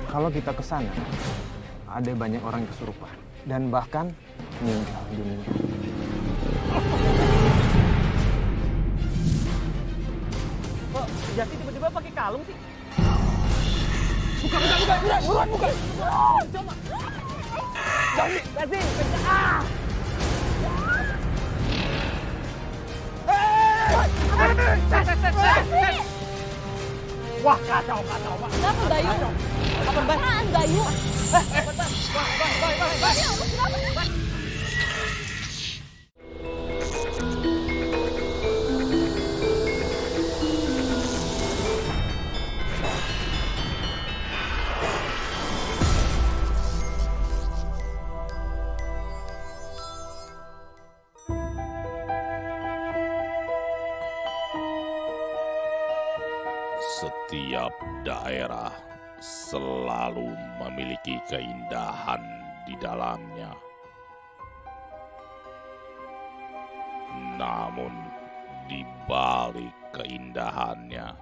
Kalau kita ke sana, ada banyak orang yang kesurupan dan bahkan meninggal dunia. Kok Jati tiba-tiba pakai kalung sih? Buruan, buka! Coba. Jati, ah! Wah, kacau, Pak. Kenapa Bayu? Apaan Bayu? Setiap daerah selalu memiliki keindahan di dalamnya. Namun, di balik keindahannya,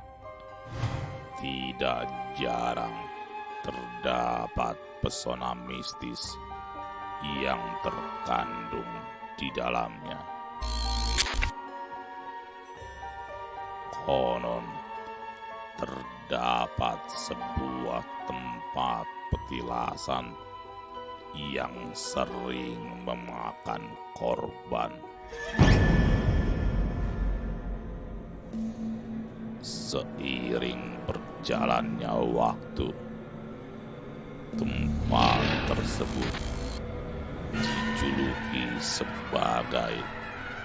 tidak jarang terdapat pesona mistis yang terkandung di dalamnya. Konon, terdapat sebuah tempat petilasan yang sering memakan korban. Seiring berjalannya waktu, tempat tersebut dijuluki sebagai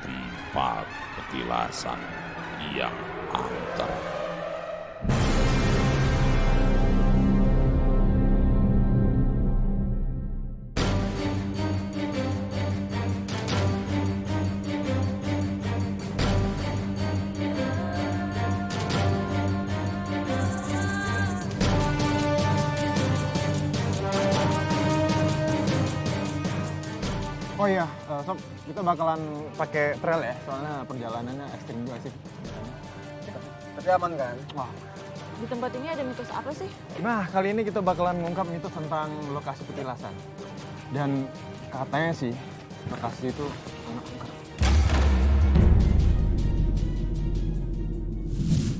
tempat petilasan yang angker. Oh iya, Sob, kita bakalan pakai trail ya, soalnya perjalanannya ekstrim juga sih. Tapi aman kan? Wah. Di tempat ini ada mitos apa sih? Nah, kali ini kita bakalan ngungkap mitos tentang lokasi petilasan. Dan katanya sih, lokasi itu angker.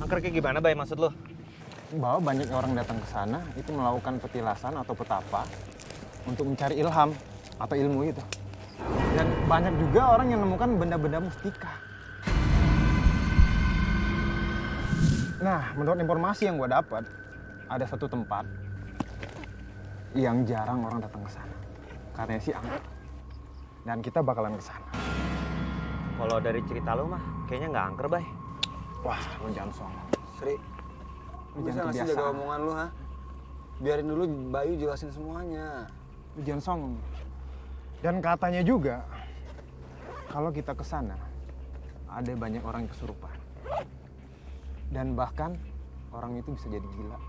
Angker kayak gimana, Bay, maksud lo? Bahwa banyak orang datang ke sana itu melakukan petilasan atau petapa untuk mencari ilham atau ilmu itu. Dan banyak juga orang yang menemukan benda-benda mustika. Nah, menurut informasi yang gue dapat, ada satu tempat yang jarang orang datang ke sana. Katanya sih angker. Dan kita bakalan ke sana. Kalau dari cerita lo mah, kayaknya nggak angker, Bay. Wah, lu jangan sombong. Sri, Lu lu bisa jangan nggak sih kebiasaan. jaga omongan lu, ha? Biarin dulu Bayu jelasin semuanya. Lu jangan sombong. Dan katanya juga, kalau kita ke sana, ada banyak orang yang kesurupan. Dan bahkan orang itu bisa jadi gila.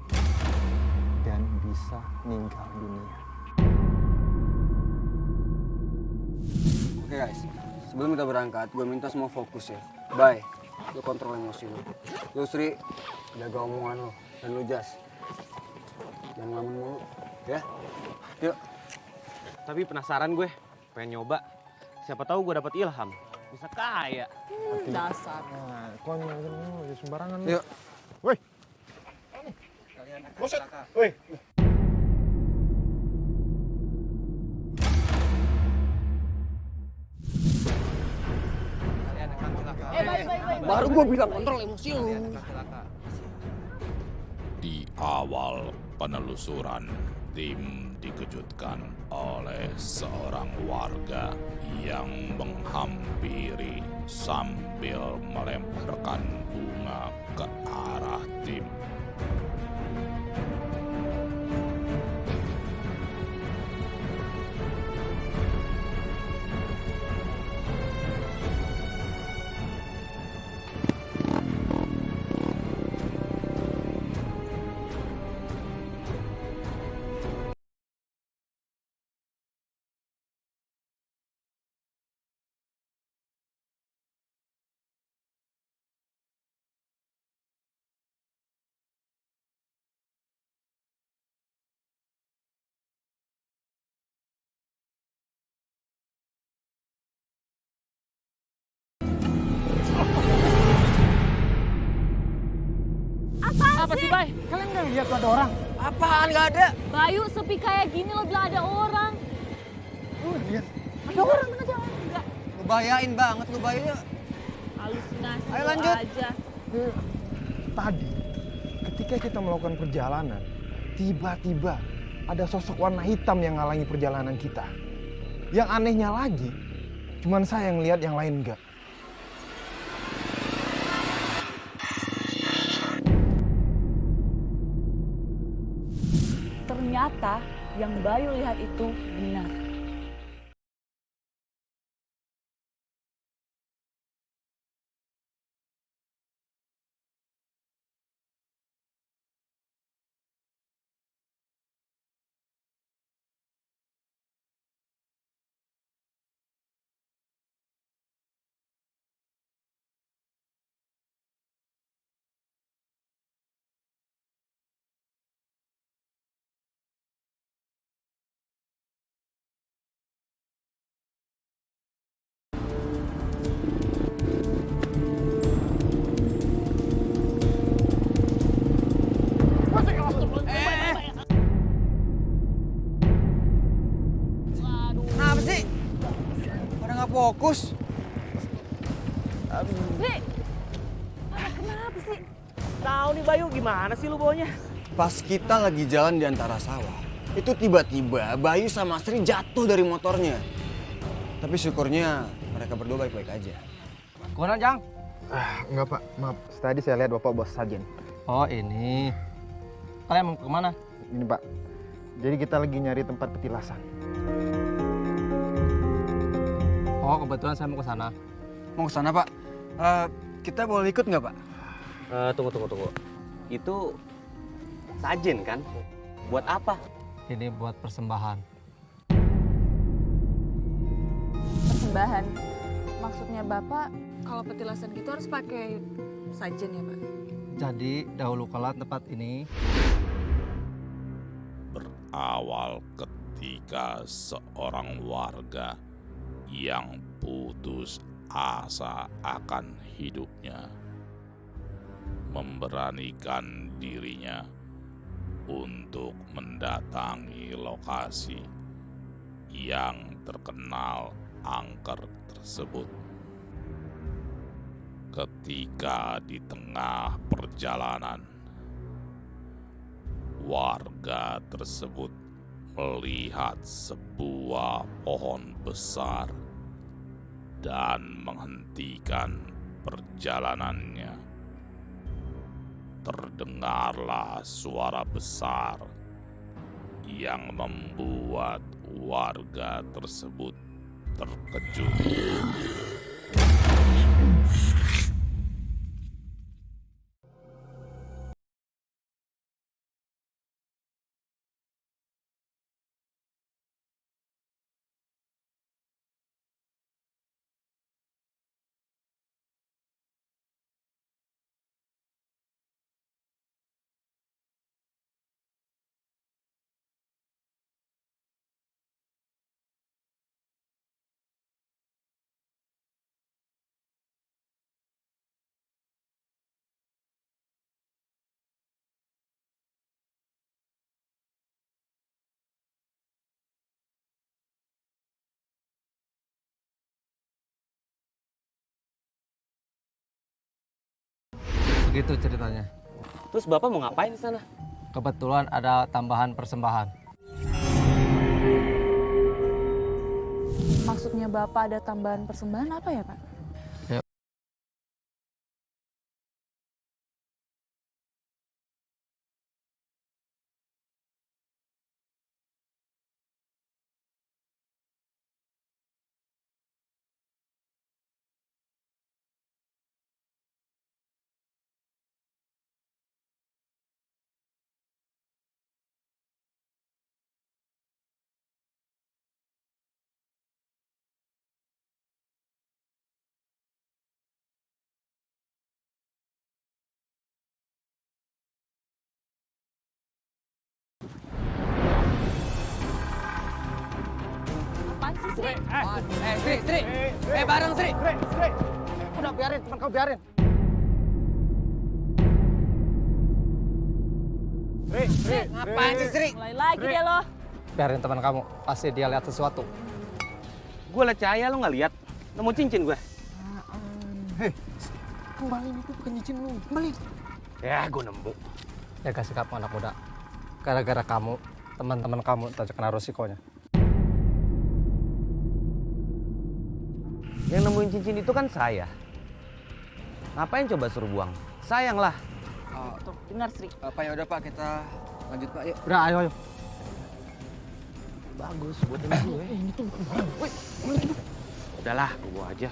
Dan bisa meninggal dunia. Oke guys, sebelum kita berangkat, gue minta semua fokus ya. Bye, lu kontrol emosi lu. Lu Sri, jaga omongan lu. Dan lu Jas, jangan ngelamun mulu, ya? Yuk. Tapi penasaran gue, pengen nyoba. Siapa tahu gue dapat ilham, bisa kaya. Dasar. Nah, konyol lu sembarangan. Yuk. Woi. Buset. Woi. Bayu. Baru gue bilang kontrol emosi lu. Di awal penelusuran, tim dikejutkan oleh seorang warga yang menghampiri sambil melemparkan bunga ke arah tim. Apa sih, Bay? Kalian nggak lihat tuh ada orang? Apaan nggak ada? Bayu sepi kayak gini lo bilang ada orang. Lihat. Ada orang mana ada orang enggak? Ngebayain banget lu Bayu. Halusinasi Ayo lo lanjut. aja. Tadi, ketika kita melakukan perjalanan, tiba-tiba ada sosok warna hitam yang ngalangi perjalanan kita. Yang anehnya lagi, cuman saya yang lihat, yang lain enggak. Ternyata yang Bayu lihat itu benar. Kenapa sih? Pada nggak fokus? Sri, kenapa sih? Tahu nih Bayu, gimana sih lu bawanya? Pas kita lagi jalan di antara sawah, itu tiba-tiba Bayu sama Sri jatuh dari motornya. Tapi syukurnya mereka berdua baik-baik aja. Kemana, Jang? Enggak Pak, maaf. Tadi saya lihat Bapak bos sajen. Oh, ini. Kalian mau kemana? Ini Pak, jadi kita lagi nyari tempat petilasan. Oh, kebetulan saya mau ke sana. Mau ke sana Pak? Kita boleh ikut nggak Pak? Tunggu. Itu sajen kan? Buat apa? Ini buat persembahan. Persembahan. Maksudnya Bapak kalau petilasan gitu harus pakai sajen ya, Pak? Jadi dahulu kala tempat ini berawal ketika seorang warga yang putus asa akan hidupnya memberanikan dirinya untuk mendatangi lokasi yang terkenal angker tersebut. Ketika di tengah perjalanan, warga tersebut melihat sebuah pohon besar dan menghentikan perjalanannya. Terdengarlah suara besar yang membuat warga tersebut terkejut. begitu ceritanya. Terus Bapak mau ngapain di sana? Kebetulan ada tambahan persembahan. Maksudnya Bapak ada tambahan persembahan apa ya, Pak? Apaan sih, Sri? Sri, bareng Sri. Udah biarin, teman kau biarin. Ngapain sih, Sri? Mulai lagi deh lo. Biarin teman kamu, pasti dia lihat sesuatu. Gue liat cahaya, lo nggak lihat? Nemu cincin gue. Kembaliin itu bukan cincin lu. Kembaliin. Ya, gue nemu. Jaga sikap anak muda. Gara-gara kamu, teman-teman kamu terkena resikonya. Yang nemuin cincin itu kan saya. Ngapain coba suruh buang? Sayang lah. Tuh, dengar Sri. Pak, ya udah Pak, kita lanjut Pak, yuk. Udah, ayo. Bagus buat ini gue. Ini tuh udahlah, gue bawa aja.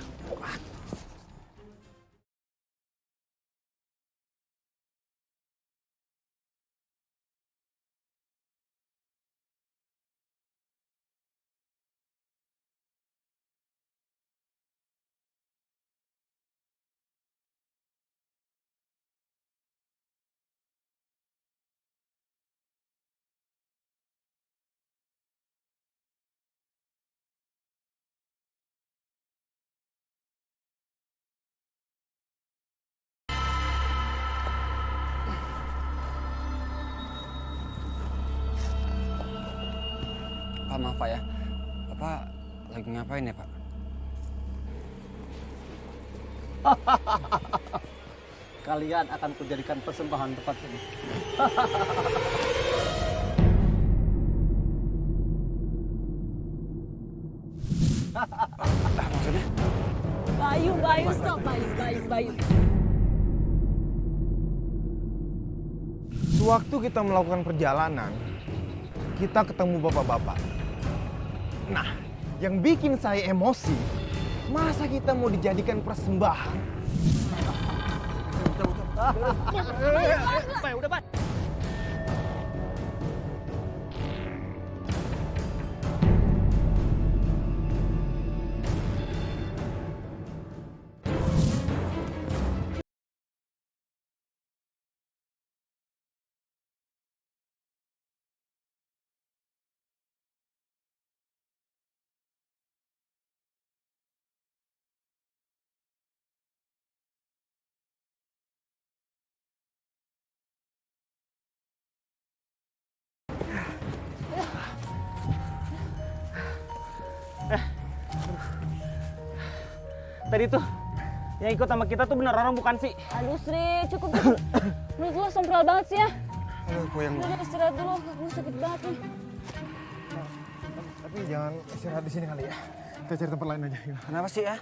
Pak, maaf Pak ya. Bapak lagi ngapain ya Pak? Kalian akan kujadikan persembahan tempat ini. Maksudnya? Bayu, stop. Bayu. Sewaktu kita melakukan perjalanan, kita ketemu bapak-bapak. Nah, yang bikin saya emosi, masa kita mau dijadikan persembahan? Udah, Pak. Tadi tuh yang ikut sama kita tuh bener orang bukan sih? Aduh Sri, cukup. Menurut lo sempral banget sih ya. Aduh, puyeng. Udah istirahat dulu, gue sakit banget nih. Tapi jangan istirahat di sini kali ya. Kita cari tempat lain aja. Gimana? Kenapa sih ya?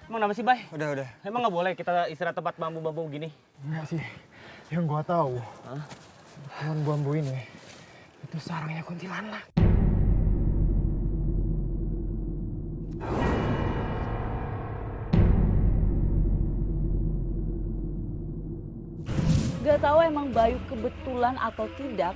Emang nama sih, Bay? Udah. Emang nggak boleh kita istirahat tempat bambu-bambu gini? Enggak sih. Yang gua tahu, pohon bambu ini itu sarangnya kuntilanak. Gak tahu emang Bayu kebetulan atau tidak,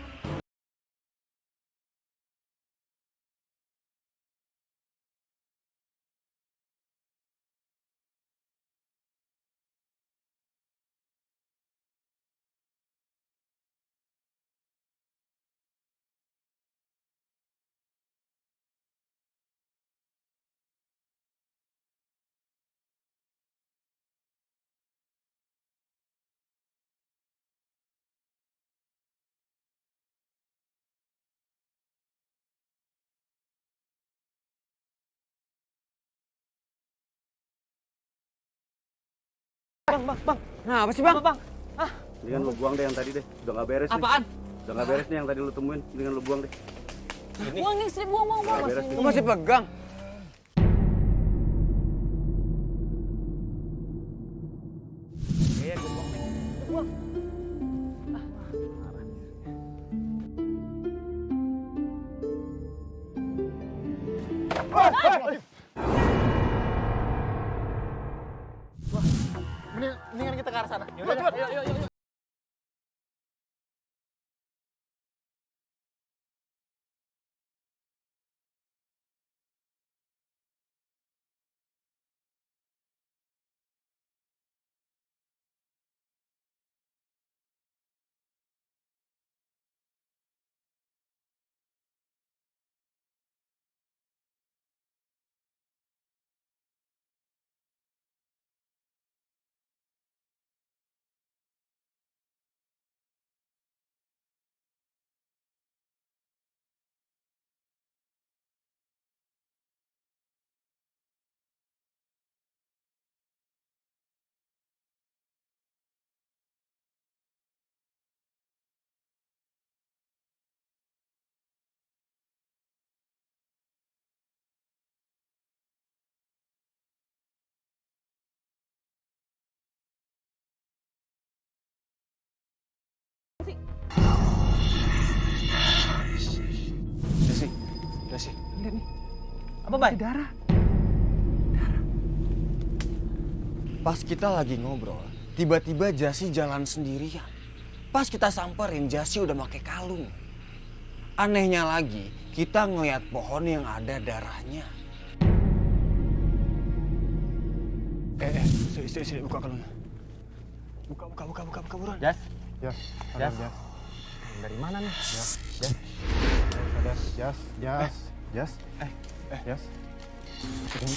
Bang. Nah, apa sih Bang? Bang. Mendingan lu buang deh yang tadi deh. Udah gak beres nih. Apaan? Udah gak beres nih yang tadi lu temuin. Mendingan lu buang deh. buang nih Sri, buang. Gak beres nih. Lu masih pegang? Iya, gue buang deh. Buang. Mendingan kita ke arah sana. Yaudah, yuk. sih? Lihat nih. Apa, Bay? Darah. Pas kita lagi ngobrol, tiba-tiba Jasi jalan sendirian. Pas kita samperin, Jasi udah pakai kalung. Anehnya lagi, kita ngeliat pohon yang ada darahnya. Sini, buka kalungnya. Buka, buruan. Jas, Jas, Jas. Jas. dari mana nih? Jas.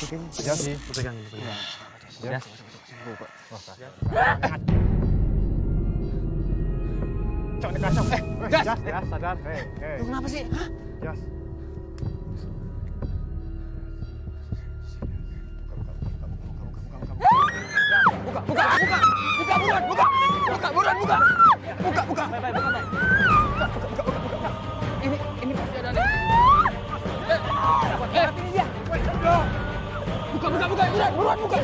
Pegang. Jas. Lu pegang. Jas. Cok, ini kacau. Jas, sadar. Lu kenapa sih? Hah? Jas. Buka. Ini pasti ada nih. Ini dia. Buruan, buka.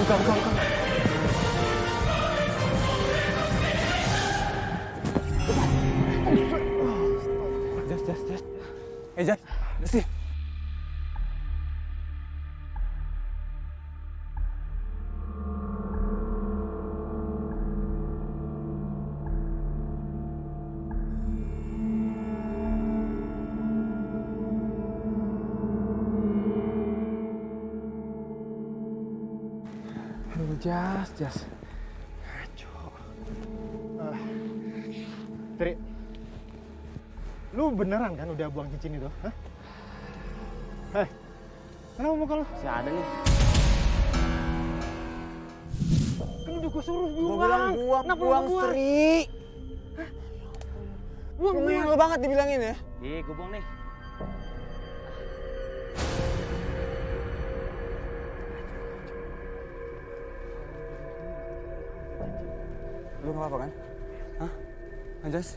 Buka. Buka. Jas. Jas, sih. Aduh, Jas. Kacau. Tri, lu beneran kan udah buang cincin itu? Hah? Kenapa muka lu? Masih ada nih. Kan udah gue suruh buang. Gua bilang buang, Sri. Lumayan lu banget dibilangin ya. Ih, gue buang nih. Lu nggak apa-apa kan? Hah? Anjas?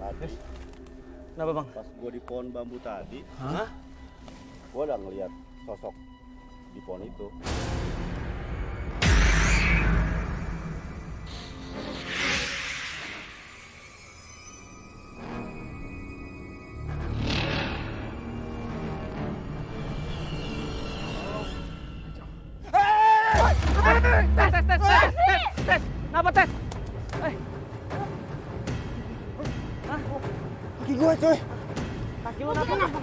Tadi Kenapa, Bang? pas gua di pohon bambu tadi, Hah? gua udah ngeliat sosok di pohon itu. Tes. Kenapa tes? Kaki gua cuy. Kaki lu kenapa?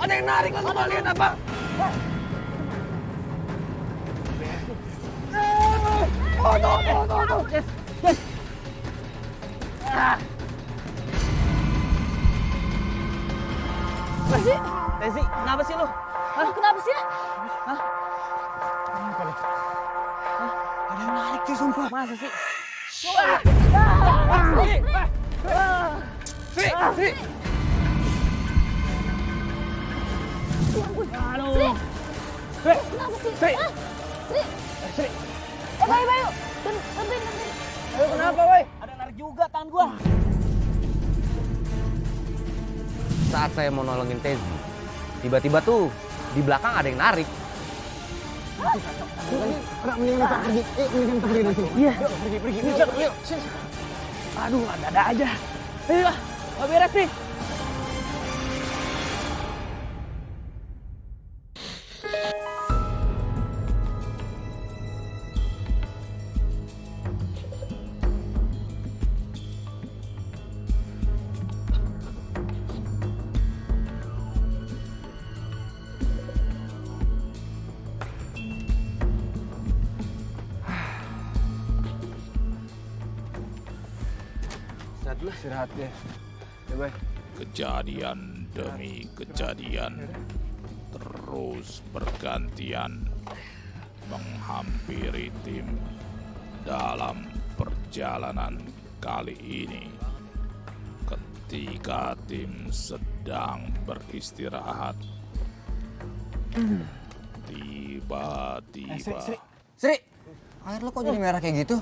Ada yang narik lah, lu lihat apa? Oh, Tesi, kenapa sih lu? Kenapa sih ya? ada yang narik cuy, sumpah. Masa sih? Kenapa sih? Sri. Bayu. Bantuin. Ayo kenapa, woi? Ada narik juga tangan gua. Saat saya mau nolongin Tezi, tiba-tiba tuh di belakang ada yang narik. Mendingan kita pergi dari sini. Iya. Pergi. Yuk. Aduh, ada aja. Ayo, nggak beres nih. Istirahat ya. Ya, Bay. Kejadian demi kejadian terus bergantian menghampiri tim dalam perjalanan kali ini. Ketika tim sedang beristirahat, tiba-tiba Sri, Air lo kok jadi merah kayak gitu?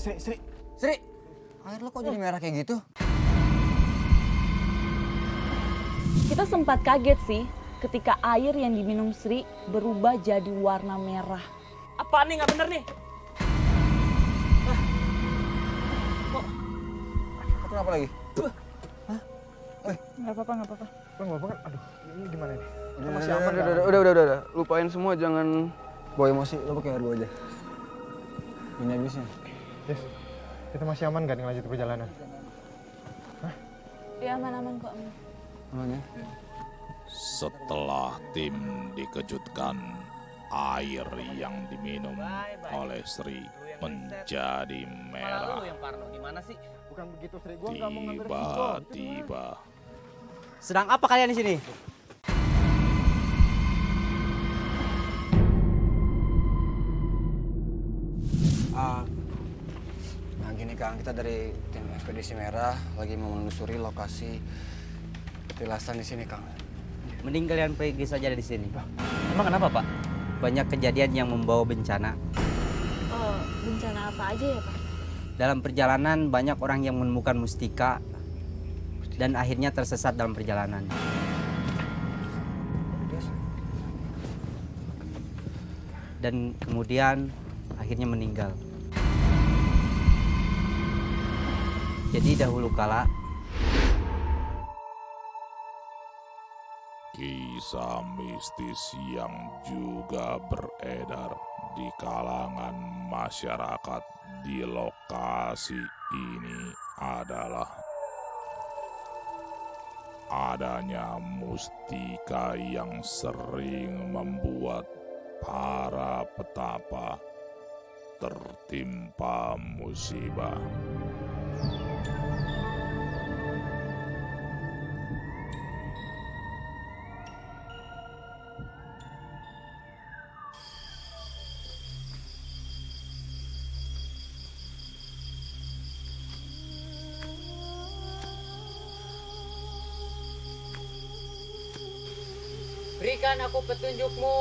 Sri. Sri, air lo kok jadi merah kayak gitu? Kita sempat kaget sih ketika air yang diminum Sri berubah jadi warna merah. Apa nih nggak bener nih? Kenapa lagi? Nggak apa-apa, nggak apa-apa. Bang, Bapak kan, aduh, ini gimana nih? Kita Udah, masih aman nggak? udah. Lupain semua, jangan bawa emosi. Lo pakai air gua aja. Ini habisnya. Yes. Kita masih aman nggak nih lanjut perjalanan? Ya aman-aman kok. Aman. Aman ya? Setelah tim dikejutkan, air yang diminum oleh Sri menjadi merah. Lu yang parno gimana sih? Bukan begitu, Sri. Gua nggak mau ngambil resiko. Tiba-tiba Sedang apa kalian di sini? Nah gini Kang, kita dari tim Ekspedisi Merah lagi mau menelusuri lokasi petilasan di sini Kang. Mending kalian pergi saja dari sini. Emang kenapa, Pak? Banyak kejadian yang membawa bencana. Oh, bencana apa aja ya, Pak? Dalam perjalanan banyak orang yang menemukan mustika dan akhirnya tersesat dalam perjalanan. Dan kemudian akhirnya meninggal. Jadi dahulu kala kisah mistis yang juga beredar di kalangan masyarakat di lokasi ini adalah adanya mustika yang sering membuat para petapa tertimpa musibah. berikan aku petunjukmu.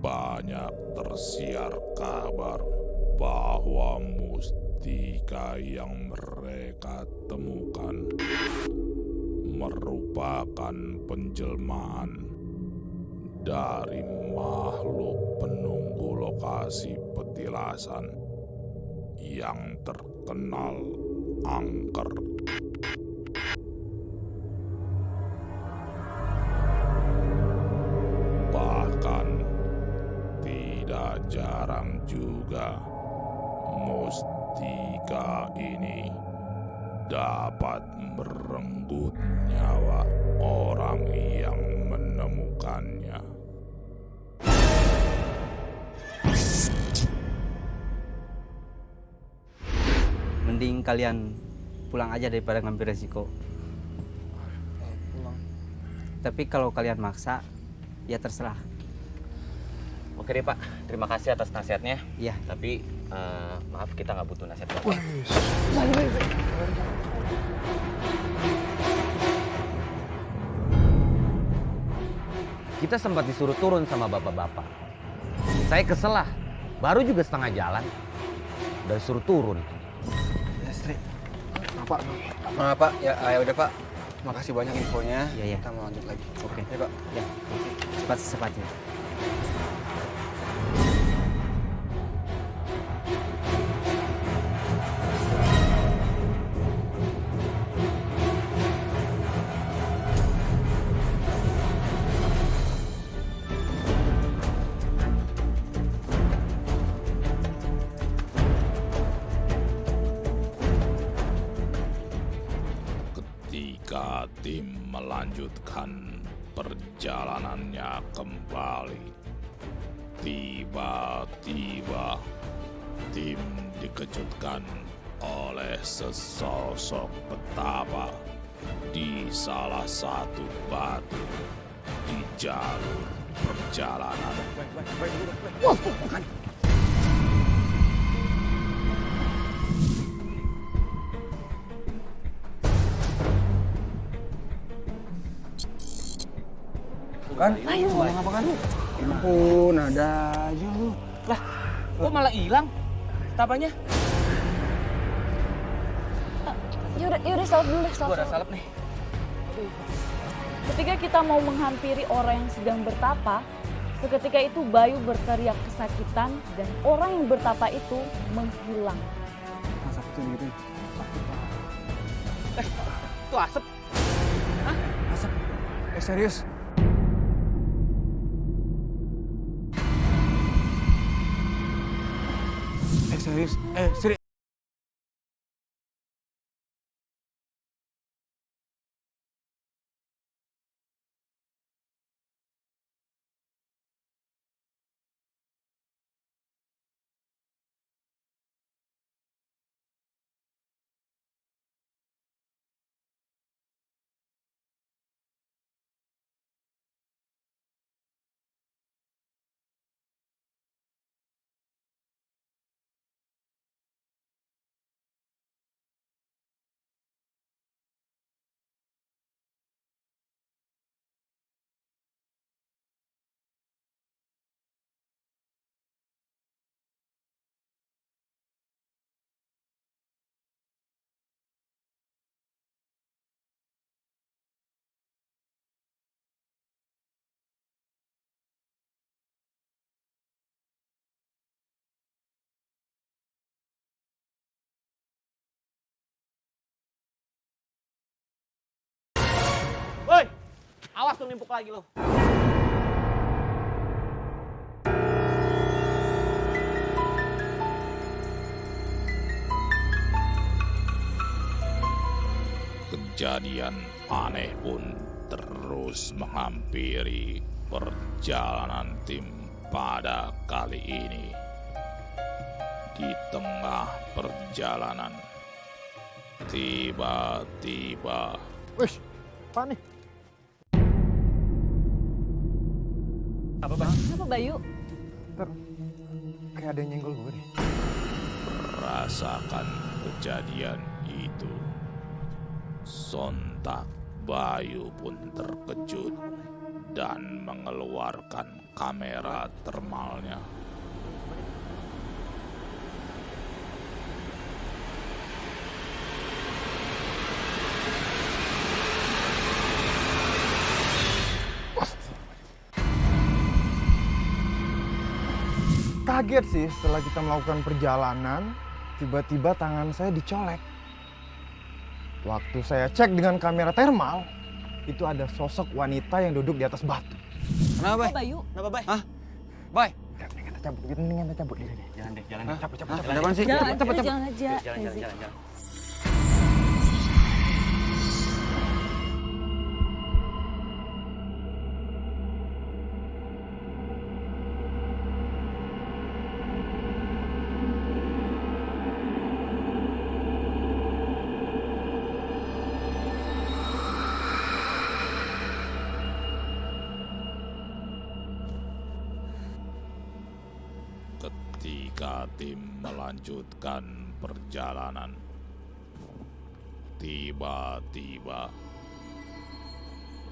Banyak tersiar kabar bahwa mustika yang mereka temukan merupakan penjelmaan dari makhluk penunggu lokasi petilasan yang terkenal angker. Bahkan tidak jarang juga mustika ini dapat merenggut nyawa orang yang menemukannya. Mending kalian pulang aja daripada ngambil resiko. Pulang. Tapi kalau kalian maksa, ya terserah. Oke deh Pak, terima kasih atas nasihatnya. Iya. Tapi maaf kita nggak butuh nasihat Bapak. Kita sempat disuruh turun sama bapak-bapak. Saya kesel lah, baru juga setengah jalan. Udah suruh turun. Ya, Sri. Pak. Nah, Pak. Ya udah Pak. Makasih banyak infonya. Iya. Kita mau lanjut lagi. Oke. Ya Pak. Ya, cepat-cepatnya. tim melanjutkan perjalanannya kembali. Tiba-tiba tim dikejutkan oleh sesosok petapa di salah satu batu di jalur perjalanan. Kan? Mau ngapa kan? Ampun, ada aja lu. Kok malah hilang tapanya? Yaudah salep dulu deh, Gua udah salep nih. Ketika kita mau menghampiri orang yang sedang bertapa, seketika itu Bayu berteriak kesakitan dan orang yang bertapa itu menghilang. Masa itu gitu. Itu asap. Serius? Serius? Sri. Woi, awas tuh nimpuk lagi lo. Kejadian aneh pun terus menghampiri perjalanan tim pada kali ini. Di tengah perjalanan, tiba-tiba Wih, apa nih? Kenapa Bayu? Kayak ada yang nyenggol gue deh. merasakan kejadian itu. Sontak Bayu pun terkejut dan mengeluarkan kamera termalnya. Kaget sih setelah kita melakukan perjalanan, tiba-tiba tangan saya dicolek. Waktu saya cek dengan kamera thermal, itu ada sosok wanita yang duduk di atas batu. Kenapa, Bay? Bayu? Kenapa, Bay? Hah? Bay? Kita cabut, mendingan kita cabut. Jalan deh, jalan. Cabut. Ada apaan sih? Jalan aja. Jalan. Ketika tim melanjutkan perjalanan, tiba-tiba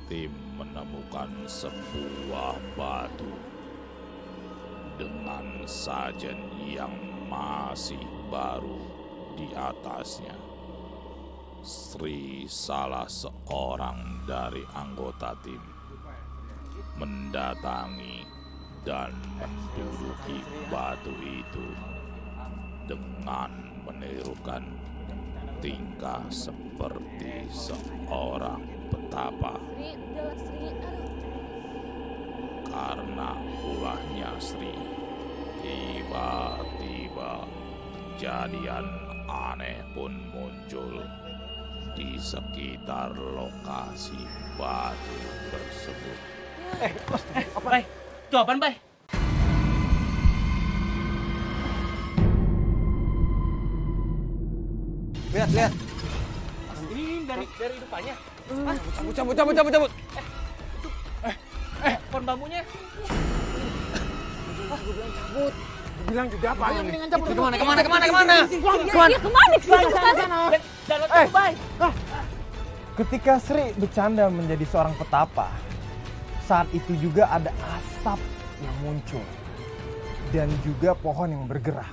tim menemukan sebuah batu dengan sajen yang masih baru di atasnya. Sri, salah seorang dari anggota tim, mendatangi dan menduduki batu itu dengan menirukan tingkah seperti seorang petapa. Sri, udahlah Sri. Karena ulahnya Sri, tiba-tiba kejadian aneh pun muncul. di sekitar lokasi batu tersebut. Bay, jawaban Bay. Lihat, lihat. Ini dari depannya. Cabut. Pohon bambunya. Bilang juga apa ini? Kemana? Kemana ke situ sana? Jalan itu Bay. Ketika Sri bercanda menjadi seorang petapa, saat itu juga ada asap yang muncul dan juga pohon yang bergerak.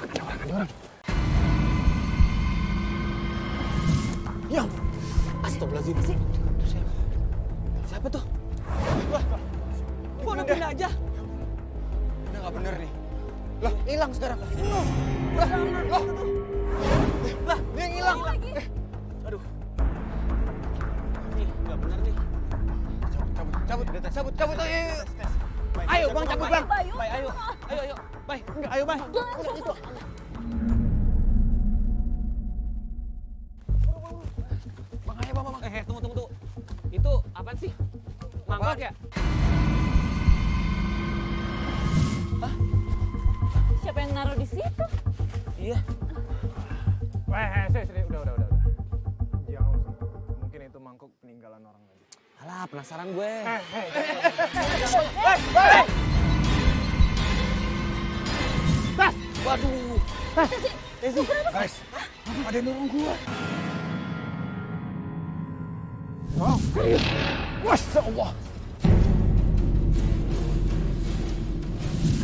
Ada orang. Ya, astagfirullahaladzim. Siapa tuh? Gua udah pindah aja. Udah nggak bener nih. Lah, hilang sekarang. Lah, dia yang hilang. Aduh. Nih, nggak bener nih. Cabut. Ayo, Bang, cabut, Bang. Bay, ayo. Bay. Enggak, ayo, Bang. Bang, ayo, Bang. Tunggu. Itu apaan sih? Mangkok ya? Siapa yang naruh di situ? Iya. Sri, udah. Jangan, mungkin itu mangkuk peninggalan orang lagi. Alah, penasaran gue. Waduh. Guys, ada yang dorong gua. Wow, serius? Masya Allah.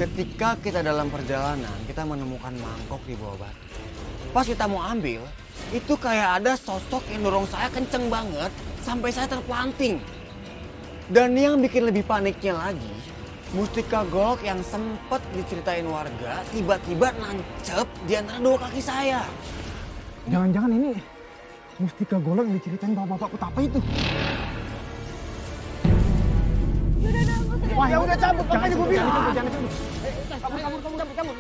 Ketika kita dalam perjalanan, kita menemukan mangkok di bawah batu. Pas kita mau ambil, itu kayak ada sosok yang dorong saya kenceng banget sampai saya terpelanting. Dan yang bikin lebih paniknya lagi, Mustika Golok yang sempet diceritain warga tiba-tiba nancep di antara dua kaki saya. Jangan-jangan ini Mustika Golok yang diceritain bapak-bapak petapa itu. Wah, ya udah cabut, makanya gue bilang. Jangan cabut. Kabur.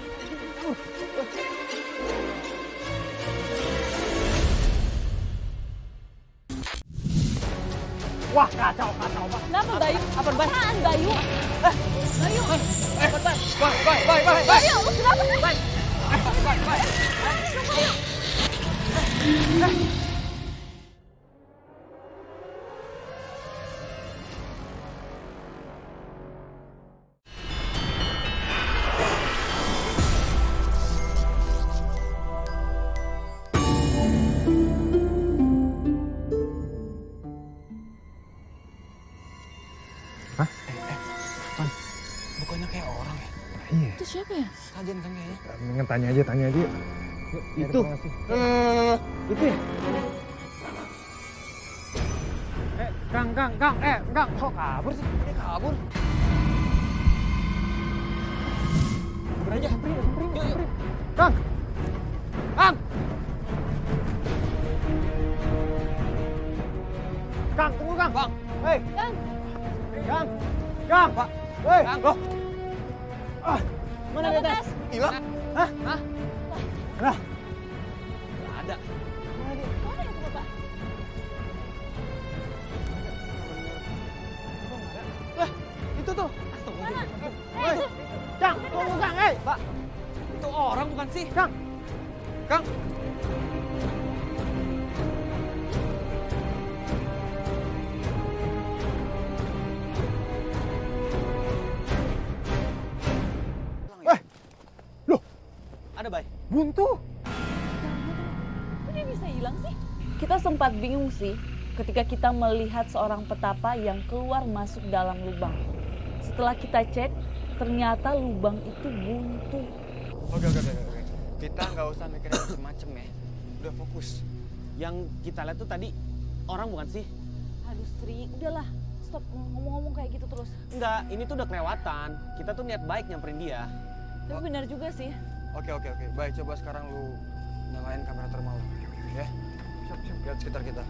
Wah, kacau, Pak. Kenapa Bayu? Apa Bay? Apaan Bayu? Bayu. Bay. Bayu, lu kenapa sih? Bay. Bukannya kayak orang ya? Iya. Itu siapa ya? Sajen kan kayaknya. Mendingan tanya aja yuk. Itu. Itu ya? Kang. Kok kabur sih? Dia kabur. Kabur aja, samperin. Yuk. Kang! Kang, tunggu Kang. Bang. Hei. Kang. Kang. Pak. Hei. Kang. Loh. Mana Kenapa, dia? Tes? Hilang. Nah. Nggak ada. Mana itu Bapak? Itu tuh. Mana? Hei. Kang, tunggu Kang. Hei. Pak, itu orang bukan sih? Kang. Ada Bay. Buntu. Kok dia bisa hilang sih? Kita sempat bingung sih ketika kita melihat seorang petapa yang keluar masuk dalam lubang. Setelah kita cek, ternyata lubang itu buntu. Oke. Kita nggak usah mikirin macem-macem ya. Udah fokus. Yang kita lihat tuh tadi orang bukan sih? Aduh Sri, udahlah. Stop ngomong-ngomong kayak gitu terus. Enggak, ini tuh udah kelewatan. Kita tuh niat baik nyamperin dia. Tapi benar juga sih. Oke. Baik, coba sekarang lu nyalain kamera thermal. Ya. Siap. Lihat sekitar kita.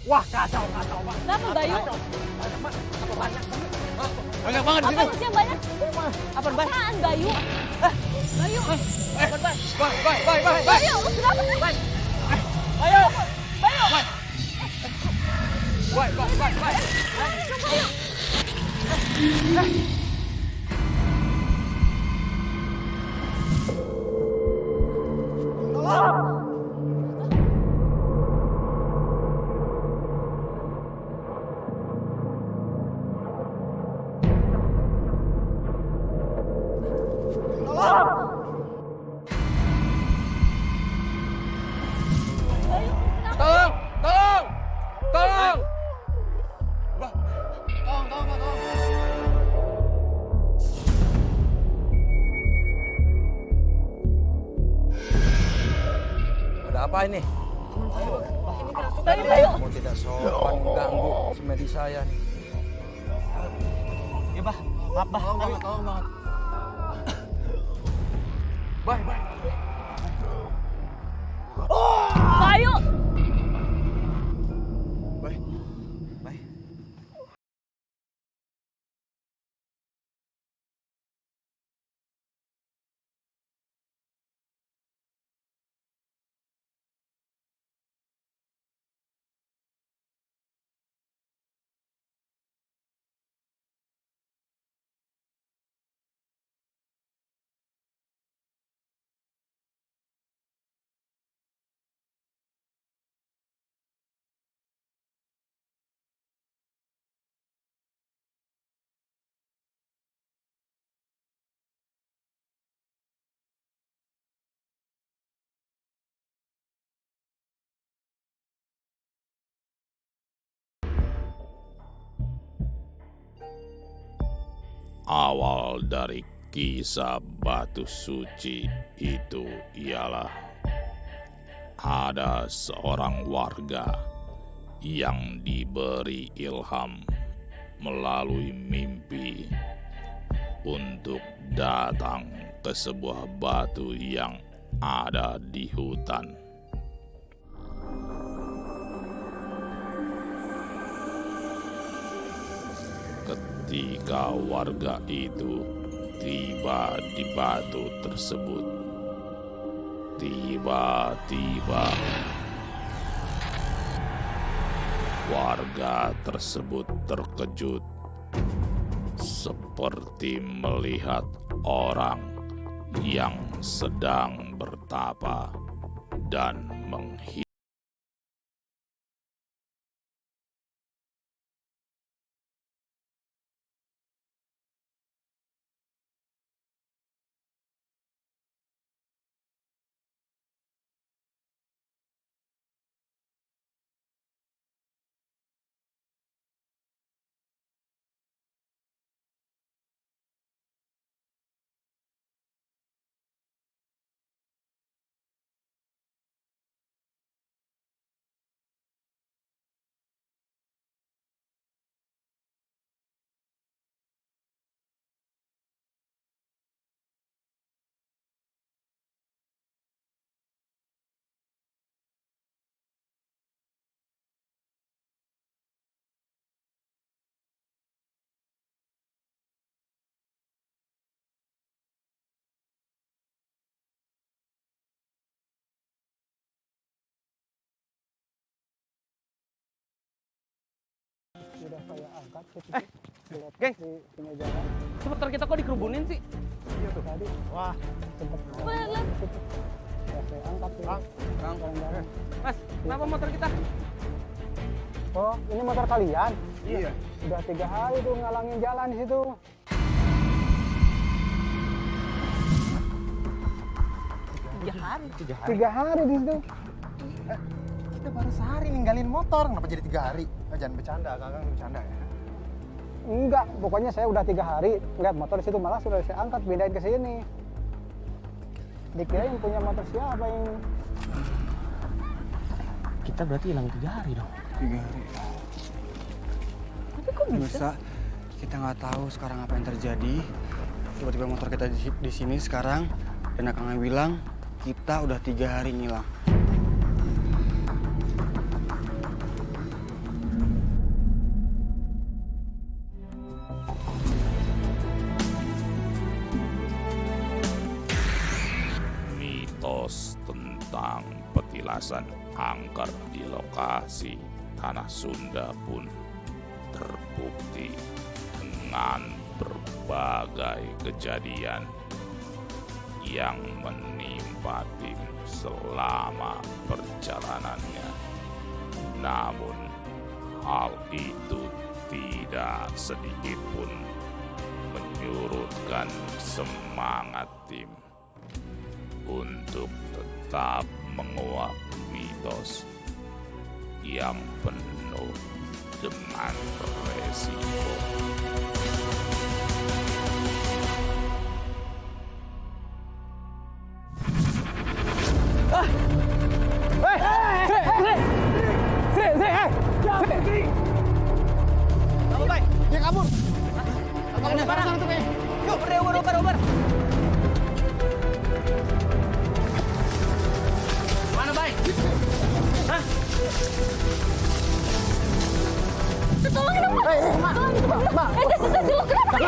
Wah, kacau, Pak. Kenapa Bayu? Banyak banget di Apa sini. sih yang banyak? Apa, Bay? Apaan Bayu? Bayu. Bay. Bayu, lu kenapa sih? Ayo. Bayu. Bay. Bayu. Tolong. Ada apa ini? Bayu. Kamu tidak sopan mengganggu semedi saya nih. Ya, Bah. Maaf, Bah. Tolong banget. Bay. Bayu. Bay. Awal dari kisah batu suci itu ialah ada seorang warga yang diberi ilham melalui mimpi untuk datang ke sebuah batu yang ada di hutan. Ketika warga itu tiba di batu tersebut, tiba-tiba warga tersebut terkejut seperti melihat orang yang sedang bertapa dan menghilang. Sudah saya angkat Geng. di meja jalan. Itu motor kita kok dikerubunin sih? Iya tuh tadi. Wah, sempat Lihat. saya angkat tuh. Kang. Barang-barang. Mas, kenapa motor kita? Oh, ini motor kalian? Iya. Udah 3 hari tuh ngalangin jalan di situ. Tiga hari. 3 hari di situ. Kita baru sehari ninggalin motor, kenapa jadi 3 hari? Jangan bercanda, kakak bercanda ya. Enggak, pokoknya saya udah 3 hari lihat motor di situ, malah sudah saya angkat pindahin ke sini. Dikira yang punya motor siapa yang Kita berarti hilang 3 hari dong. 3 hari. Tapi kok bisa? Bisa. Kita nggak tahu sekarang apa yang terjadi. Tiba-tiba motor kita di sini sekarang, dan Akang bilang kita udah 3 hari ngilang. pembebasan angker di lokasi Tanah Sunda pun terbukti dengan berbagai kejadian yang menimpa tim selama perjalanannya. Namun, hal itu tidak sedikit pun menyurutkan semangat tim untuk tetap menguak mitos yang penuh dengan resiko. Dia kabur. Oper. Mana, Bay? Hah? Tolongin dong, Mbak. Tolongin, Mbak. Tes, lu kenapa?